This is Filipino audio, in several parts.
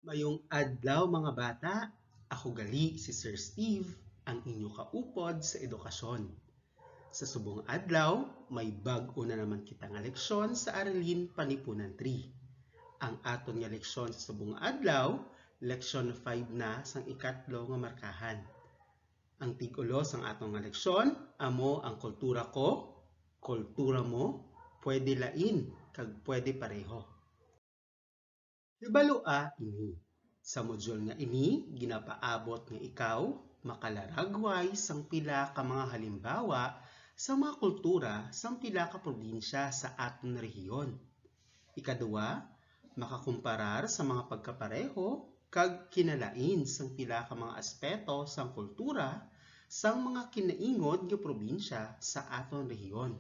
Mayong adlaw mga bata, ako gali si Sir Steve, ang inyo kaupod sa edukasyon. Sa subong adlaw, may bag-o na naman kita nga leksyon sa Aralin Panipunan 3. Ang aton nga leksyon sa subong adlaw, leksyon 5 na sang ikatlo nga markahan. Ang tig-ulo sang aton nga leksyon, amo ang kultura ko, kultura mo, pwede lain, kag pwede pareho. Hibalua ini. Sa modyul nga ini, ginapaabot nga ikaw makalaragway sang pila ka mga halimbawa sa mga kultura sang pila ka probinsya sa aton rehiyon. Ikaduwa, makakumparar sa mga pagkapareho kag kinalain sang pila ka mga aspeto sang kultura sang mga kinaingod nga probinsya sa aton rehiyon.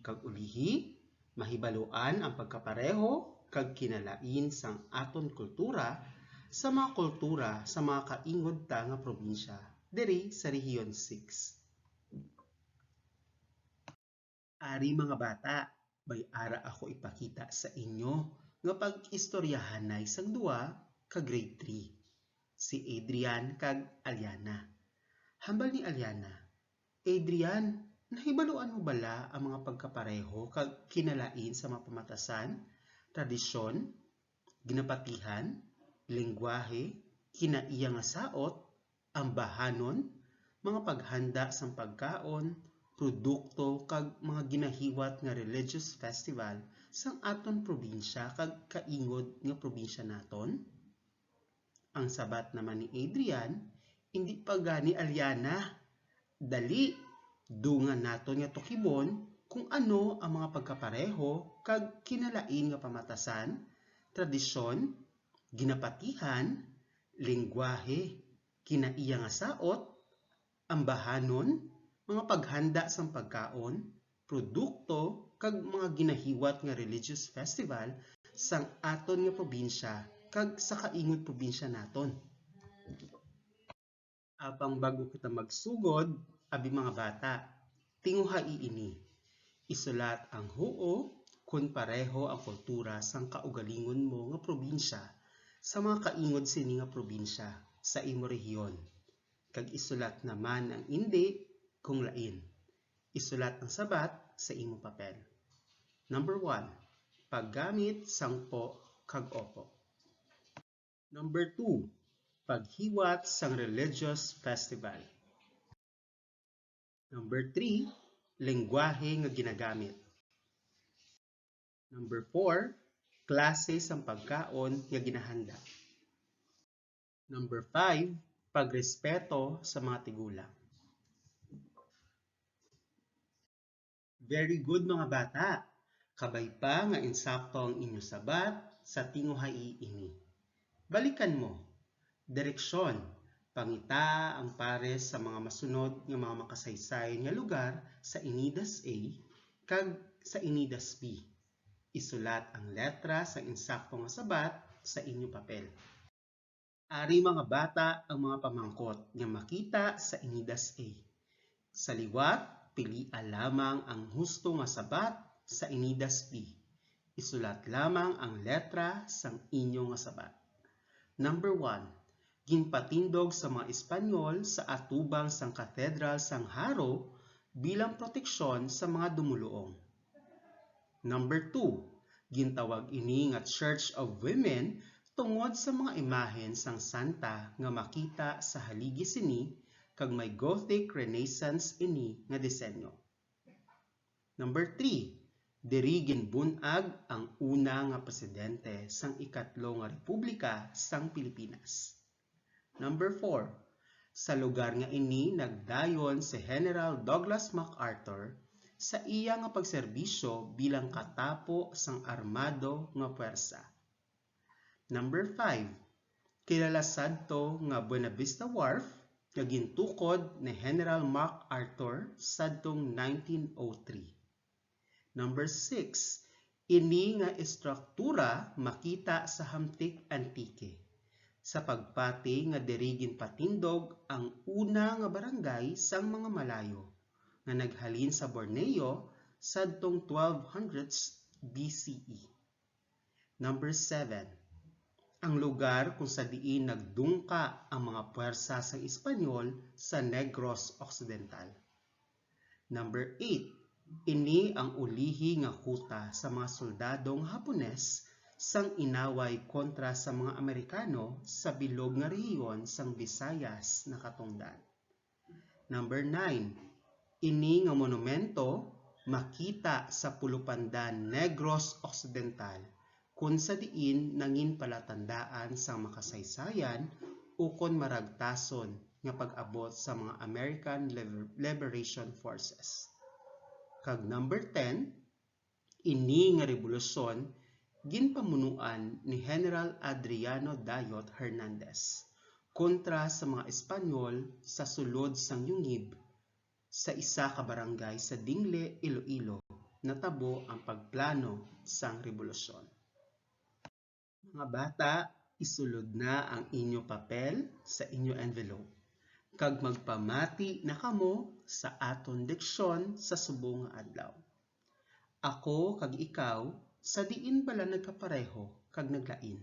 Kag ulihi, mahibaluan ang pagkapareho kag kinalain sang aton kultura sa mga kultura sa mga kaingod ta nga probinsya diri sa Rehiyon 6. Ari mga bata, may ara ako ipakita sa inyo nga pag-istoryahanay sang duwa ka grade 3. Si Adrian kag Aliana. Hambal ni Aliana, Adrian, nahibaluan mo bala ang mga pagkapareho kag kinalain sa mga pamatasan, tradisyon, ginapatihan, lengguwahe, kinaiya nga saot, ambahanon, mga paghanda sang pagkaon, produkto kag mga ginahiwat nga religious festival sang aton probinsya kag kaingod nga probinsya naton? Ang sabat naman ni Adrian, hindi pa gani Aliana. Dali, dungan naton nga tukibon kung ano ang mga pagkapareho kag kinalain nga pamatasan, tradisyon, ginapatihan, lengguwahe, kinaiya nga saot, ambahanon, mga paghanda sang pagkaon, produkto kag mga ginahiwat nga religious festival sang aton nga probinsya kag sa kaingod probinsya naton. Apang bago kita magsugod, abi mga bata, tinguhai ini. Isulat ang huo kung pareho ang kultura sang kaugalingon mo nga probinsya sa mga kaingod sini nga probinsya sa imo rehiyon. Kag isulat naman ang hindi kung lain. Isulat ang sabat sa imo papel. Number 1, paggamit sang po kag opo. Number 2, paghiwat sang religious festival. Number 3, lengguwahe nga ginagamit. Number 4, klase sang pagkaon nga ginahanda. Number 5, pagrespeto sa mga tigulang. Very good mga bata. Kabay pa nga insakto ang inyo sabat sa tinguhai ini. Balikan mo. Direksyon. Pangita ang pares sa mga masunod nga mga makasaysay nga lugar sa Inidas A kag sa Inidas B. Isulat ang letra sa insakto nga sabat sa inyo papel. Ari mga bata ang mga pamangkot nga makita sa Inidas A. Sa liwat, pilia lamang ang husto nga sabat sa Inidas B. Isulat lamang ang letra sang inyo nga sabat. Number 1, ginpatindog sa mga Espanyol sa atubang sang Katedral sang Haro bilang proteksyon sa mga dumuluong. Number 2, gintawag ini nga Church of Women tungod sa mga imahen sang santa nga makita sa haligi sini kag may Gothic Renaissance ini nga disenyo. Number 3, diri ginbun-ag ang una nga presidente sang ikatlo nga republika sang Pilipinas. Number 4, sa lugar nga ini nagdayon si General Douglas MacArthur sa iya nga pagserbisyo bilang katapo sang armado nga puwersa. Number 5, kilala sadto nga Buena Vista Wharf nga gintukod ni General MacArthur sadtong 1903. Number 6, ini nga estruktura makita sa Hamtik Antique. Sa pagpati nga diri ginpatindog ang una nga barangay sang mga Malayo nga naghalin sa Borneo sadtong 1200s BCE. Number 7, ang lugar kung sa diin nagdungka ang mga puwersa sa Espanyol sa Negros Occidental. Number 8. Ini ang ulihi nga kuta sa mga soldadong Hapones sang inaway kontra sa mga Amerikano sa bilog nga rehiyon sang Visayas nakatungdan. Number 9. Ini nga monumento makita sa Pulupandan Negros Occidental kung sa diin nangin palatandaan sa makasaysayan ukon maragtason nga pag-abot sa mga American Liberation Forces. Kag number 10, ini nga revolusyon ginpamunuan ni General Adriano Dayot Hernandez kontra sa mga Espanyol sa sulod sang Yungib sa isa ka barangay sa Dingle, Iloilo, natabo ang pagplano sang revolusyon. Mga bata, isulod na ang inyo papel sa inyo envelope. Kag magpamati na kamo sa aton leksyon sa subong nga adlaw. Ako kag ikaw sa diin pala nagkapareho kag naglain.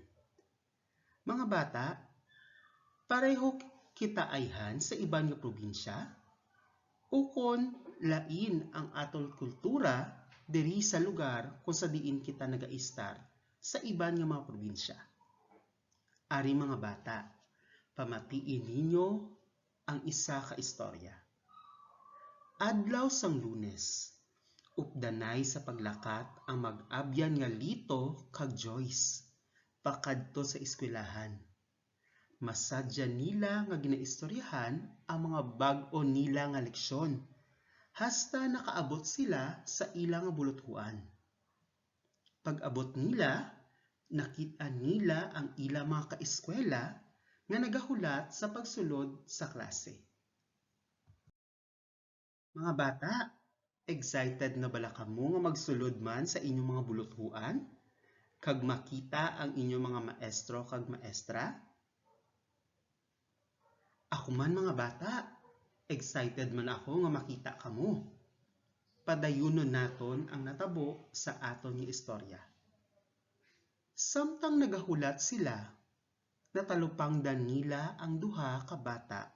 Mga bata, pareho kita ayhan sa iban nga probinsya? Ukon lain ang aton kultura diri sa lugar kung sa diin kita nagaistar sa iban nga mga probinsya. Ari mga bata, pamatiin ninyo ang isa ka istorya. Adlaw sang Lunes, updanay sa paglakat ang mag-abyan nga Lito kag Joyce pakadto sa eskwelahan. Masadya nila nga ginaistoryahan ang mga bag-o nila nga leksyon hasta nakaabot sila sa ilang buluthuan. Pag-abot nila, nakita nila ang ilang mga kaeskwela nga nagahulat sa pagsulod sa klase. Mga bata, excited na bala kamo nga magsulod man sa inyong mga buluthuan? Kag makita ang inyong mga maestro kag maestra? Ako man mga bata, excited man ako nga makita kamo. Padayunon naton ang natabo sa aton nga istorya. Samtang nagahulat sila, natalupangdan nila ang duha ka bata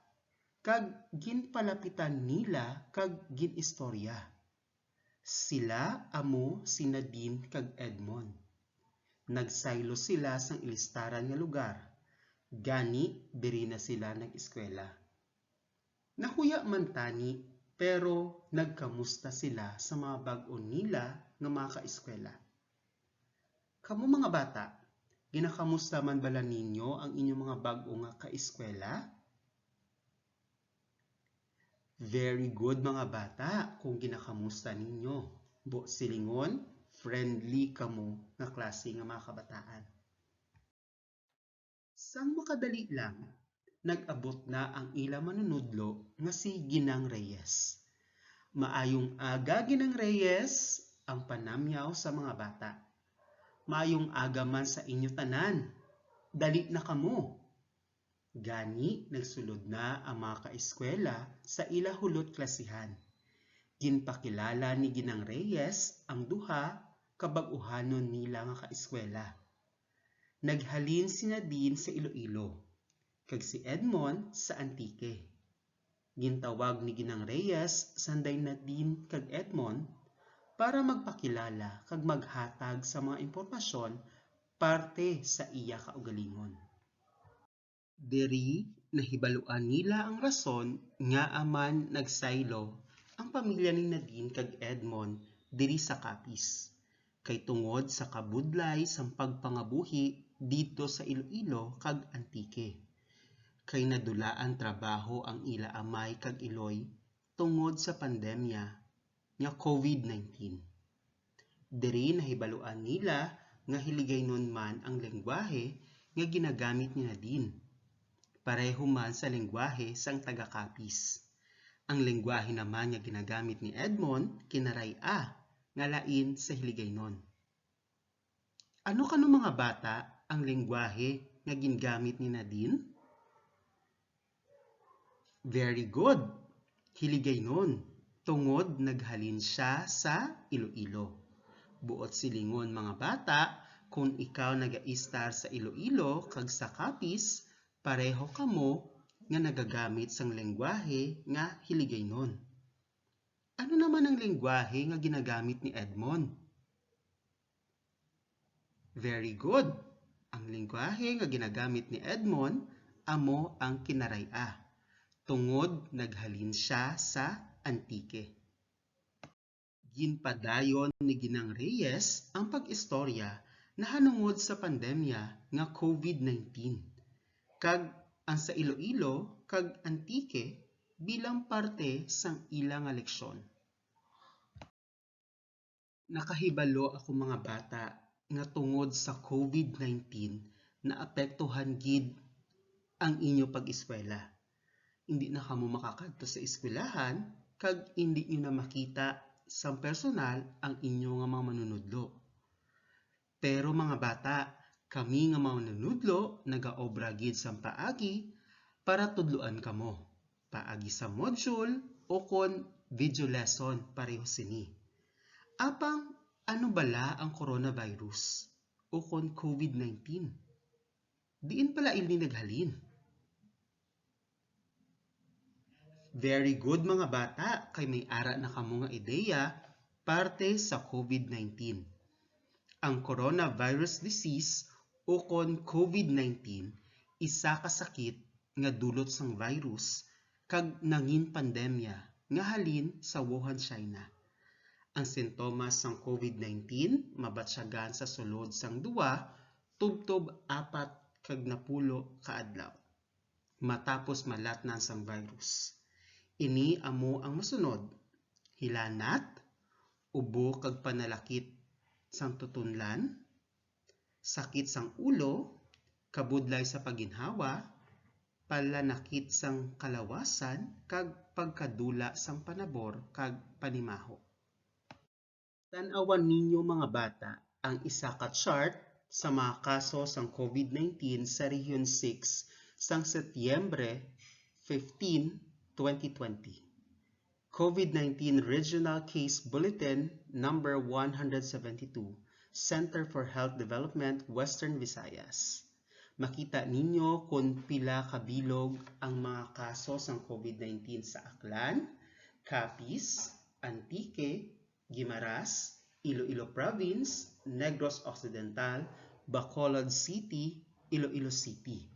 kag ginpalapitan nila kag ginistorya. Sila amo si Nadine kag Edmond. Nagsaylo sila sang ilistaran nga lugar. Gani, diri na sila nag-eskwela. Nahuya man tani, pero nagkamusta sila sa mga bag-o nila nga mga kaeskwela. Kamu mga bata, ginakamusta man bala ninyo ang inyong mga bag-o nga kaeskwela? Very good mga bata kung ginakamusta ninyo. Bo silingon, friendly kamo nga klase nga mga kabataan. Sang makadali lang, nag-abot na ang ilang manunudlo nga si Ginang Reyes. Maayong aga Ginang Reyes ang panamyaw sa mga bata. Maayong aga man sa inyo tanan. Dali na kamo. Gani nagsulod na ang mga kaeskwela sa ila hulot klasihan. Ginpakilala ni Ginang Reyes ang duha kabag-uhanon nila nga kaeskwela. Naghalin si Nadine sa Iloilo, kag si Edmond sa Antique. Gintawag ni Ginang Reyes sanday Nadine kag Edmond para magpakilala kag maghatag sa mga impormasyon parte sa iya kaugalingon. Diri nahibaluan nila ang rason nga aman nagsaylo ang pamilya ni Nadine kag Edmond diri sa Capiz. Kay tungod sa kabudlay sang pagpangabuhi dito sa Iloilo kag Antique. Kay nadulaan trabaho ang ila amay kag iloy tungod sa pandemya nga COVID-19. Diri nahibaluan nila nga hiligaynon man ang lengguwahe nga ginagamit ni Nadine. Pareho man sa lengguwahe sang taga-Capiz. Ang lengguwahe naman nga ginagamit ni Edmond kinaray-a nga lain sa hiligaynon. Ano kano mga bata ang lengguwahe nga ginagamit ni Nadine? Very good. Hiligaynon. Tungod naghalin siya sa Iloilo. Buot silingon mga bata, kung ikaw nagaistar sa Iloilo kag sa Capiz, pareho kamo nga nagagamit sang lengguwahe nga hiligaynon. Ano naman ang lengguwahe nga ginagamit ni Edmond? Very good! Ang lengguwahe nga ginagamit ni Edmond amo ang Kinaray-a, tungod naghalin siya sa Antique. Ginpadayon ni Ginang Reyes ang pag-istorya nahanungod sa pandemya nga COVID-19 kag ang sa Iloilo kag Antique bilang parte sang ilang nga leksyon. Nakahibalo ako mga bata nga tungod sa COVID-19 naapektuhan gid ang inyo pag-eskwela. Hindi na kamo makakadto sa eskwelahan kag hindi nyo na makita sa personal ang inyo nga mga manunudlo. Pero mga bata, kami nga mga manunudlo nagaobra gid sa paagi para tudloan kamo. Paagi sa module o kon video lesson pareho sini. Apang ano bala ang coronavirus o kon COVID-19? Diin pala ini naghalin. Very good mga bata, kay may ara na kamo nga ideya parte sa COVID-19. Ang coronavirus disease o kon COVID-19 isa ka sakit nga dulot sang virus kag nangin pandemya nga halin sa Wuhan, China. Ang sintomas sang COVID-19 mabatsyagan sa sulod sang 2 tubtob 4 kag 10 ka adlaw matapos malatnan sang virus. Ini amo ang masunod: hilanat, ubo kag panalakit sang tutunlan, sakit sang ulo, kabudlay sa paginhawa, palanakit sang kalawasan kag pagkadula sang panabor kag panimaho. Tan-awan ninyo mga bata ang isa ka chart sa mga kaso sang COVID-19 sa Region 6 sang Setyembre 15, 2020. COVID-19 Regional Case Bulletin number 172, Center for Health Development, Western Visayas. Makita ninyo kung pila kabilog ang mga kaso sang COVID-19 sa Aklan, Capiz, Antique, Guimaras, Iloilo Province, Negros Occidental, Bacolod City, Iloilo City.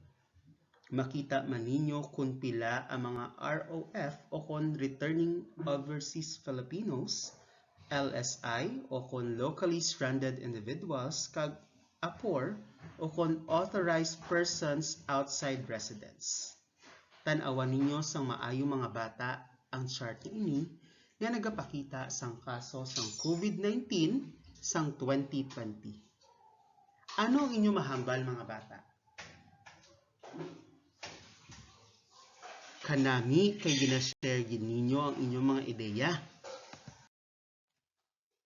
Makita man ninyo kung pila ang mga ROF o kon Returning Overseas Filipinos, LSI o kon Locally Stranded Individuals, kag APOR o kon Authorized Persons Outside Residence. Tan-awan ninyo sang maayo mga bata ang chart ini nga nagapakita sang kaso sang COVID-19 sang 2020. Ano ang inyo mahambal mga bata? Kanami kay ginashare gid ninyo ang inyong mga ideya.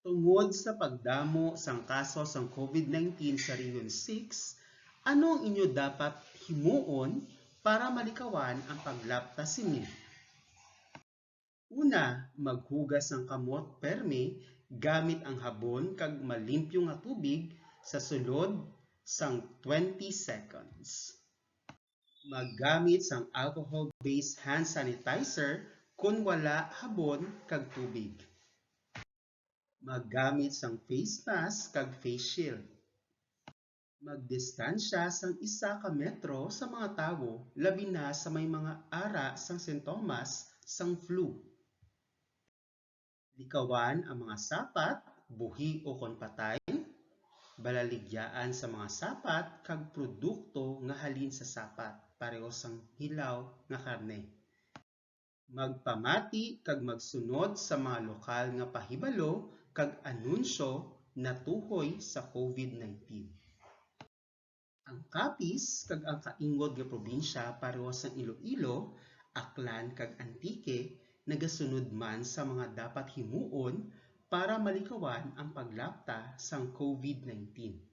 Tungod sa pagdamo sang kaso sang COVID-19 sa Region 6, ano ang inyo dapat himuon para malikawan ang paglaptas sini? Una, maghugas ang kamot perme gamit ang habon kag malimpyo nga tubig sa sulod sang 20 seconds. Maggamit sang alcohol-based hand sanitizer kung wala habon kag tubig. Maggamit sang face mask kag face shield. Magdistansya sang 1 metro sa mga tawo, labi na sa may mga ara sang sintomas sang flu. Likawan ang mga sapat, buhi o kon patay. Balaligyaan sa mga sapat kag produkto nga halin sa sapat, pareho sang hilaw nga karne. Magpamati kag magsunod sa mga lokal nga pahibalo kag anunsyo natuhoy sa COVID-19. Ang Capiz kag ang kaingod nga probinsya pareho sang Iloilo, Aklan kag Antique nagasunod man sa mga dapat himuon para malikawan ang paglapta sang COVID-19.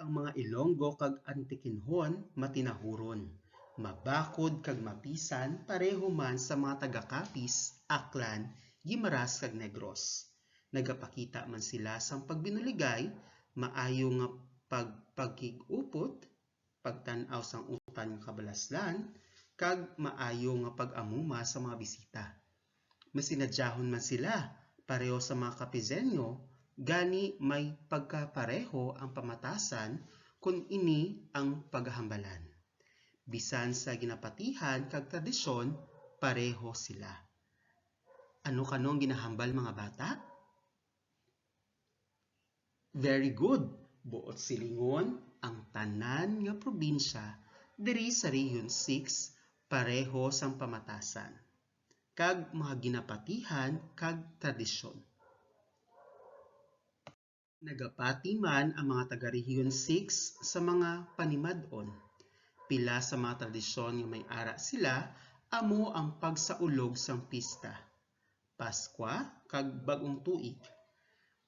Ang mga Ilonggo kag Antiquenhon matinahuron, mabakod kag mapisan pareho man sa mga taga-Capiz, Aklan, Guimaras kag Negros. Nagapakita man sila sang pagbinuligay maayo nga pagkig-upot, pagtan-aw sang utan nga kabalaslan, kag maayo nga pag-amuma sa mga bisita. Masinadyahon man sila pareho sa mga kapizenyo, gani may pagkapareho ang pamatasan kun ini ang paghahambalan. Bisan sa ginapatihan kag tradisyon, pareho sila. Ano kanong ginahambal mga bata? Very good. Buot silingon ang tanan nga probinsya diri sa Region 6 pareho sang pamatasan kag mga ginapatihan kag tradisyon. Nagapati man ang mga taga Region 6 sa mga panimad-on. Pila sa mga tradisyon nga may ara sila amo ang pagsaulog sang pista, Paskwa kag Bagong Tuig.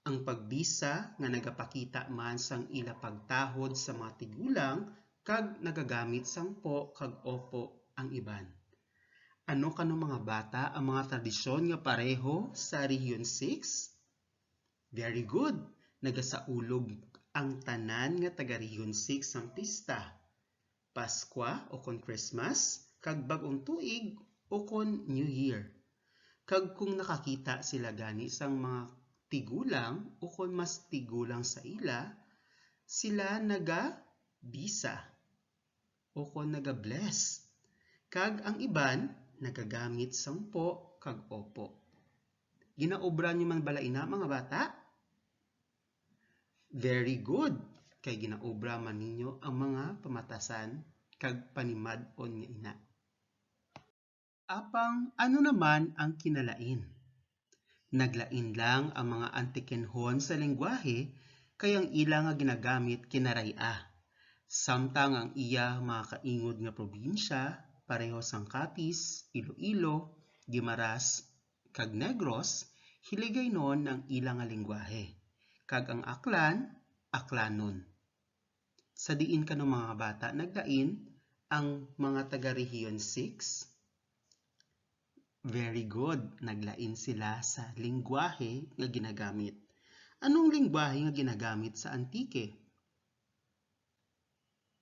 Ang pagbisa nga nagapakita man sang ila pagtahod sa mga tigulang kag nagagamit sang po kag opo ang iban. Ano kano mga bata ang mga tradisyon nga pareho sa Region 6? Very good. Nagasaulog ang tanan nga taga Region 6 sang pista, Paskwa o kon Christmas, kag Bagong Tuig o kon New Year. Kag kung nakakita sila gani sang mga tigulang o kon mas tigulang sa ila, sila naga-bisa o kon naga-bless. Kag ang iban nagagamit sang po kag opo. Ginaobra niyo man bala ina mga bata? Very good. Kay ginaobra man ninyo ang mga pamatasan kag panimad-on nga ina. Apang ano naman ang kinalain? Naglain lang ang mga antikenhon sa lengguwahe kay ang ila nga ginagamit kinaray-a. Samtang ang iya mga kaingod nga probinsya pareho sang Capiz, Iloilo, Guimaras, kag Negros, hiligaynon ang ila nga lengguwahe. Kag ang Aklan, Aklanon. Sa diin kanong mga bata naglain ang mga taga Region 6? Very good. Naglain sila sa lengguwahe nga ginagamit. Anong lengguwahe nga ginagamit sa Antique?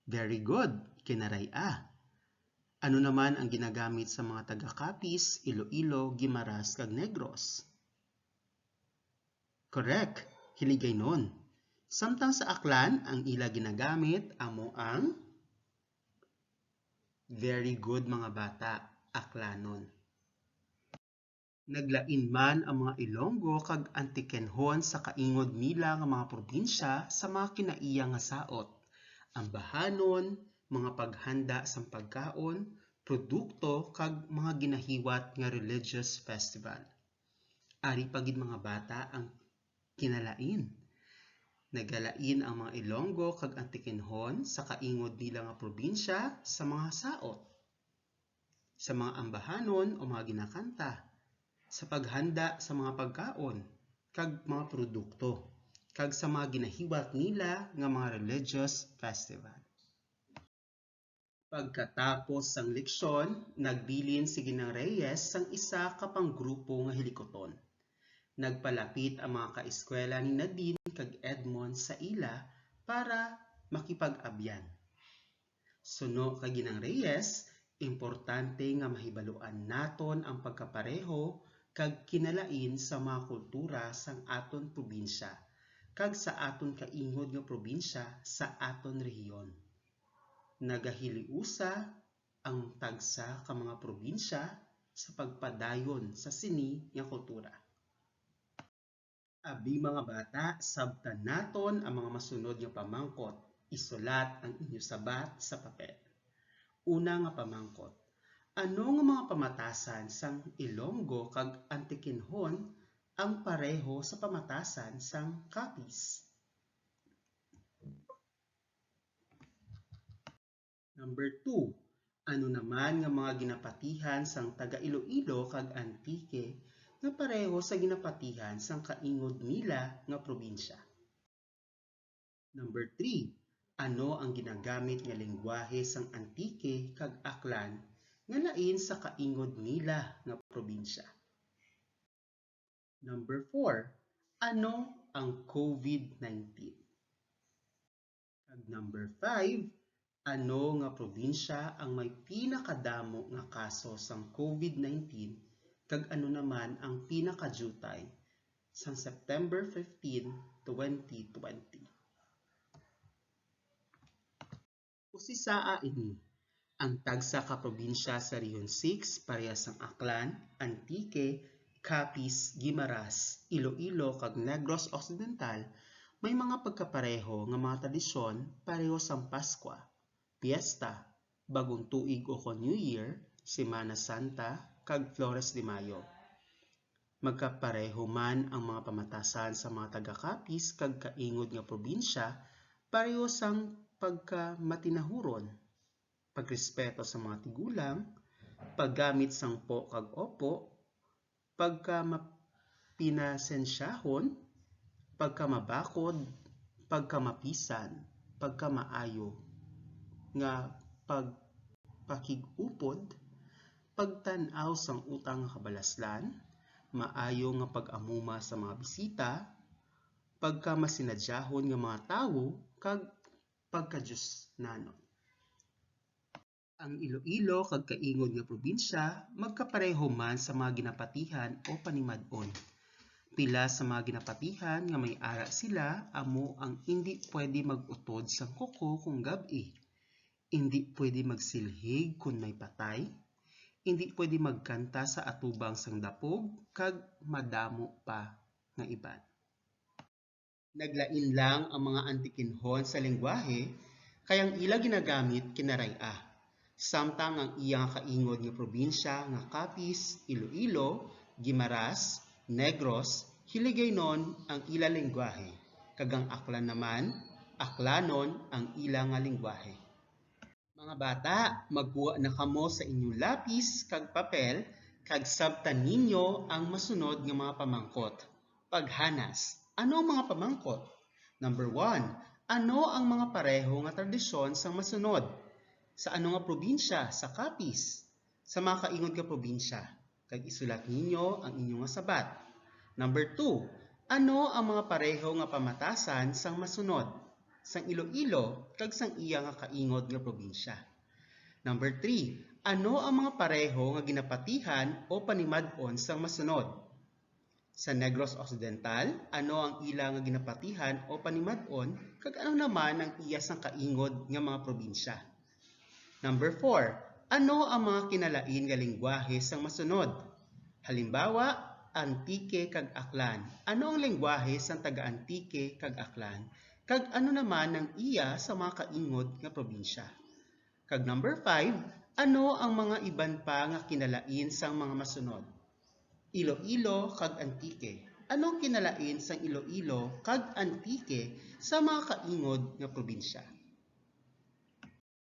Very good. Kinaray-a. Ano naman ang ginagamit sa mga taga Capiz, Iloilo, Guimaras, kag Negros? Correct. Hiligaynon. Samtang sa Aklan, ang ila ginagamit amo ang very good mga bata, Aklanon. Naglain man ang mga Ilonggo kag Antikenhon sa kaingod nila nga mga probinsya sa mga kinaiya nga saot, ambahanon, mga paghanda sang pagkaon, produkto kag mga ginahiwat nga religious festival. Ari pagid mga bata ang kinalain. Nagalain ang mga Ilonggo kag Antikenhon sa kaingod nila nga probinsya sa mga saot, sa mga ambahanon o mga ginakanta, sa paghanda sa mga pagkaon kag mga produkto, kag sa mga ginahiwat nila nga mga religious festival. Pagkatapos sang leksyon, nagbilin si Ginang Reyes sang isa ka panggrupo nga hilikoton. Nagpalapit ang mga kaeskwela ni Nadine kag Edmond sa ila para makipag-abyan. Suno kay Ginang Reyes, importante nga mahibaluan naton ang pagkapareho kag kinalain sa mga kultura sang aton probinsya kag sa aton kaingod nga probinsya sa aton rehiyon. Nagahiliusa ang tagsa ka mga probinsya sa pagpadayon sa sini nga kultura. Abi mga bata, sabtan naton ang mga masunod nga pamangkot. Isulat ang inyo sabat sa papel. Una nga pamangkot. Ano nga mga pamatasan sang Ilonggo kag Antikenhon ang pareho sa pamatasan sang Capiz? Number 2. Ano naman nga mga ginapatihan sang taga Iloilo kag Antique nga pareho sa ginapatihan sang kaingod nila nga probinsya? Number 3. Ano ang ginagamit nga lengguwahe sang Antique kag Aklan nga lain sa kaingod nila nga probinsya? Number 4. Ano ang COVID-19? Number 5, ano nga probinsya ang may pinakadamo nga kaso sang COVID-19 kag ano naman ang pinakadutay sang September 15, 2020? Usisaa ini ang tagsa ka probinsya sa Region 6 parehas sang Aklan, Antique, Capiz, Guimaras, Iloilo kag Negros Occidental may mga pagkapareho nga mga tradisyon pareho sang Paskwa, Piesta, Bagong Tuig o New Year, Semana Santa, kag Flores de Mayo. Magkapareho man ang mga pamatasan sa mga taga-Capiz kag kaingod nga probinsya pareho sang pagkamatinahuron, pagrespeto sa mga tigulang, paggamit sang po kag opo, pagkamapinasensyahon, pagkamabakod, pagkamapisan, pagkamaayo, nga pagpakigupod, pagtan-aw sang utang nga kabalaslan, maayo nga pag-amuma sa mga bisita, pagkamasinadjahon nga mga tawo, kag pagkadyusnanon. Ang Iloilo kag kaingod nga probinsya magkapareho man sa mga ginapatihan o panimad-on. Pila sa mga ginapatihan nga may ara sila amo ang hindi pwede mag-utod sang kuko kung gabi, hindi pwede magsilhig kung may patay, hindi pwede magkanta sa atubang sang dapog, kag madamo pa nga iban. Naglain lang ang mga antikinhon sa lengguwahe kayang ila ginagamit kinaray-a. Samtang ang iyang kaingod nga probinsya nga Capiz, Iloilo, Guimaras, Negros, hiligaynon ang ila lengguwahe, kag ang Aklan naman, Aklanon ang ila nga lengguwahe. Mga bata, magkuha na kamo sa inyong lapis kag papel kag sabtan ninyo ang masunod nga mga pamangkot. Paghanas, ano ang mga pamangkot? Number 1, ano ang mga pareho nga tradisyon sang masunod? Sa ano nga probinsya? Sa Capiz. Sa mga kaingod nga probinsya. Kag isulat ninyo ang inyong nga sabat. Number 2, ano ang mga pareho nga pamatasan sang masunod? Sang Iloilo kag sang iya nga kaingod nga probinsya. Number 3, ano ang mga pareho nga ginapatihan o panimad-on sang masunod? Sa Negros Occidental, ano ang ila nga ginapatihan o panimad-on kag ano naman ang iya sang kaingod nga mga probinsya? Number 4, ano ang mga kinalain nga lengguwahe sang masunod? Halimbawa, Antique kag Aklan. Ano ang lengguwahe sang taga-Antique kag Aklan? Kag ano naman ang iya sa mga kaingod nga probinsya? Kag number 5, ano ang mga iban pa nga kinalain sang mga masunod? Iloilo kag Antique. Ano ang kinalain sang Iloilo kag Antique sa mga kaingod nga probinsya?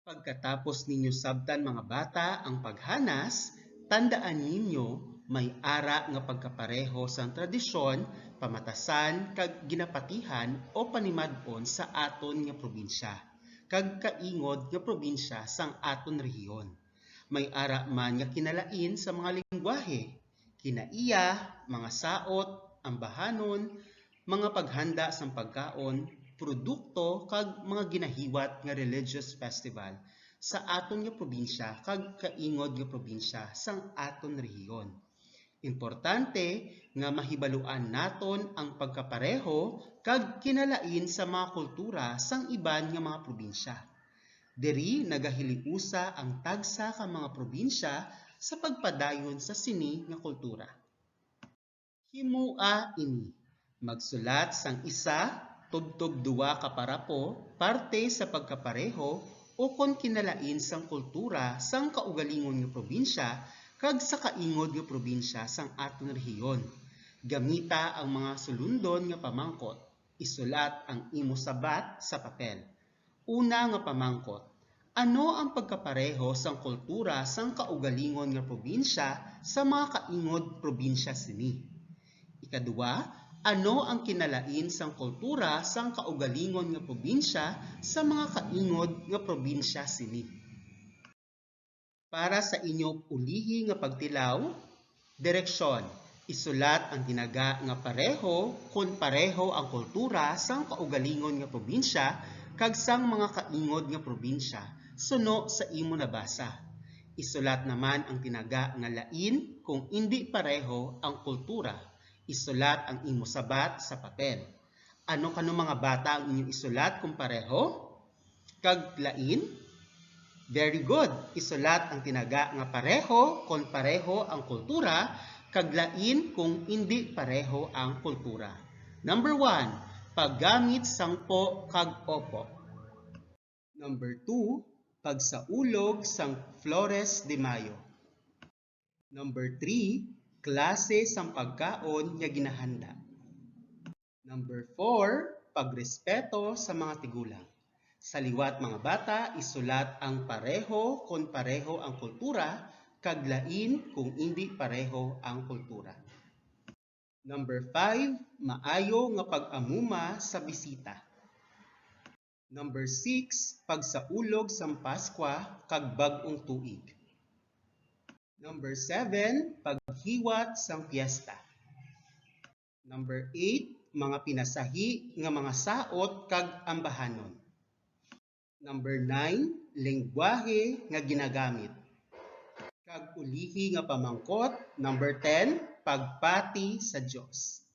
Pagkatapos ninyo sabtan mga bata ang paghanas, tandaan ninyo may ara nga pagkapareho sang tradisyon, pamatasan kag ginapatihan o panimad-on sa aton nga probinsya, kag kaingod nga probinsya sang aton rehiyon. May ara man nga kinalain sa mga lengguwahe, kinaiya, mga saot, ambahanon, mga paghanda sang pagkaon, produkto kag mga ginahiwat nga religious festival sa aton nga probinsya kag kaingod nga probinsya sang aton rehiyon. Importante nga mahibaluan naton ang pagkapareho kag kinalain sa mga kultura sang iban nga mga probinsya. Diri nagahiliusa ang tagsa ka mga probinsya sa pagpadayon sa sini nga kultura. Himua ini magsulat sang isa tubtob duwa ka parapo parte sa pagkapareho o kon kinalain sang kultura sang kaugalingon nga probinsya kag sa kaingod nga probinsya sang aton rehiyon. Gamita ang mga sulundon nga pamangkot. Isulat ang imo sabat sa papel. Una nga pamangkot. Ano ang pagkapareho sang kultura sang kaugalingon nga probinsya sa mga kaingod probinsya sini? Ikaduwa, ano ang kinalain sang kultura sang kaugalingon nga probinsya sa mga kaingod nga probinsya sini? Para sa inyong ulihi nga pagtilaw, direksyon. Isulat ang tinaga nga pareho kung pareho ang kultura sang kaugalingon nga probinsya kag sang mga kaingod nga probinsya suno sa imo nabasa. Isulat naman ang tinaga nga lain kung hindi pareho ang kultura. Isulat ang imo sabat sa papel. Ano kano mga bata ang inyong isulat kung pareho? Kag lain? Very good. Isulat ang tinaga nga pareho kung pareho ang kultura, kag lain kung hindi pareho ang kultura. Number 1, paggamit sangpo kag opo. Number 2, pagsaulog sang Flores de Mayo. Number 3, klase sang pagkaon nga ginahanda. Number 4, pagrespeto sa mga tigulang. Sa liwat mga bata, isulat ang pareho kung pareho ang kultura, kag lain kung hindi pareho ang kultura. Number 5, maayo nga pag-amuma sa bisita. Number 6, pagsaulog sang Paskwa kag bag-ong tuig. Number 7, paghiwat sang piyesta. Number 8, mga pinasahi nga mga saot kag ambahanon. Number 9, lengguwahe nga ginagamit. Kag ulihi nga pamangkot. Number 10, pagpati sa Dios.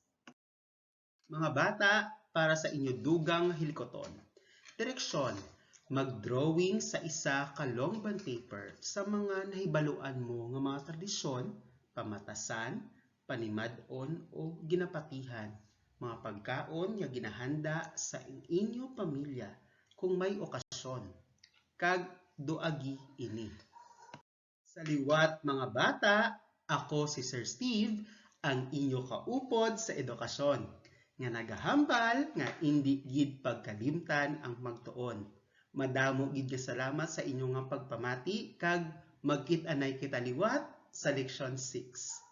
Mga bata, para sa inyo dugang hilikoton. Direksyon, mag-drawing sa isa ka long bond paper sa mga nahibaluan mo nga mga tradisyon, pamatasan, panimad-on o ginapatihan, mga pagkaon nga ginahanda sa inyo pamilya kung may okasyon, kag duagi ini. Sa liwat mga bata, ako si Sir Steve, ang inyo kaupod sa edukasyon, nga nagahambal nga indi gid pagkalimtan ang magtuon. Madamo gid nga salamat sa inyo nga pagpamati, kag magkit-anay kita liwat sa leksyon 6.